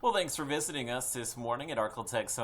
Well, thanks for visiting us this morning at arklatex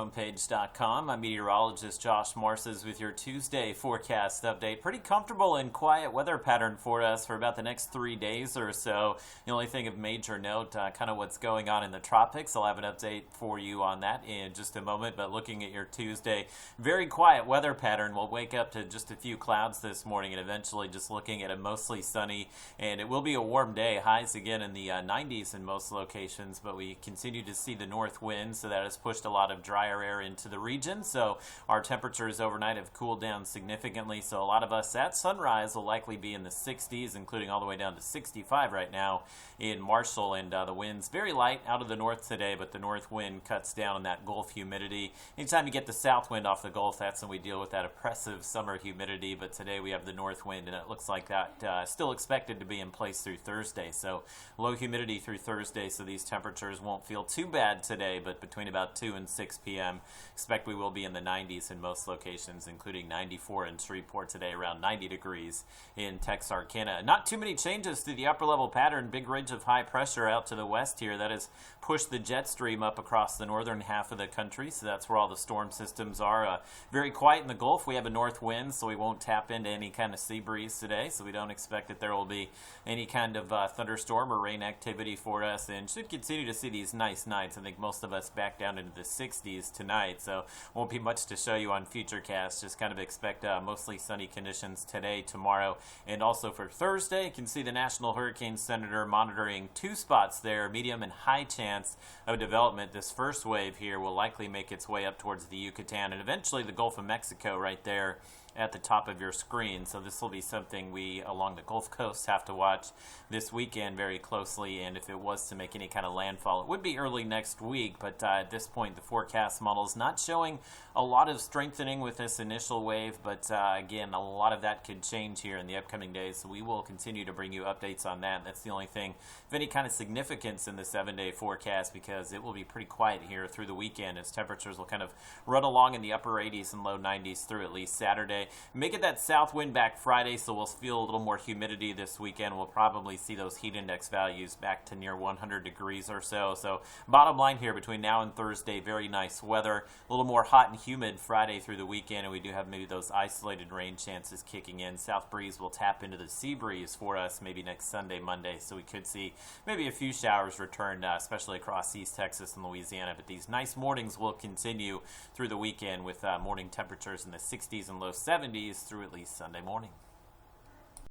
I'm meteorologist Josh Morses with your Tuesday forecast update. Pretty comfortable and quiet weather pattern for us for about the next 3 days or so. The only thing of major note, kind of what's going on in the tropics. I'll have an update for you on that in just a moment. But looking at your Tuesday, very quiet weather pattern. We'll wake up to just a few clouds this morning and eventually just looking at a mostly sunny. And it will be a warm day. Highs again in the 90s in most locations, but we continue to see the north wind, so that has pushed a lot of drier air into the region. So our temperatures overnight have cooled down significantly. So a lot of us at sunrise will likely be in the 60s, including all the way down to 65 right now in Marshall. And the wind's very light out of the north today, but the north wind cuts down on that Gulf humidity. Anytime you get the south wind off the Gulf, that's when we deal with that oppressive summer humidity. But today we have the north wind, and it looks like that still expected to be in place through Thursday. So low humidity through Thursday, so these temperatures won't feel too bad today, but between about 2 and 6 p.m. expect we will be in the 90s in most locations, including 94 in Shreveport today, around 90 degrees in Texarkana. Not too many changes to the upper level pattern. Big ridge of high pressure out to the west here that has pushed the jet stream up across the northern half of the country, so that's where all the storm systems are. Very quiet in the Gulf. We have a north wind, so we won't tap into any kind of sea breeze today, so we don't expect that there will be any kind of thunderstorm or rain activity for us, and should continue to see these nice nights. I think most of us back down into the 60s tonight, so won't be much to show you on Futurecast. Just kind of expect mostly sunny conditions today, tomorrow, and also for Thursday. You can see the National Hurricane Center monitoring 2 spots there, medium and high chance of development. This first wave here will likely make its way up towards the Yucatan and eventually the Gulf of Mexico right there at the top of your screen. So this will be something we along the Gulf Coast have to watch this weekend very closely, and if it was to make any kind of landfall, it would be early next week. But at this point, the forecast model is not showing a lot of strengthening with this initial wave, but again, a lot of that could change here in the upcoming days, so we will continue to bring you updates on that. That's the only thing of any kind of significance in the 7-day forecast, because it will be pretty quiet here through the weekend as temperatures will kind of run along in the upper 80s and low 90s through at least Saturday. Make it that south wind back Friday, so we'll feel a little more humidity this weekend. We'll probably see those heat index values back to near 100 degrees or so. So bottom line here, between now and Thursday, very nice weather. A little more hot and humid Friday through the weekend, and we do have maybe those isolated rain chances kicking in. South breeze will tap into the sea breeze for us maybe next Sunday, Monday, so we could see maybe a few showers return, especially across East Texas and Louisiana. But these nice mornings will continue through the weekend with morning temperatures in the 60s and low 70s through at least Sunday morning.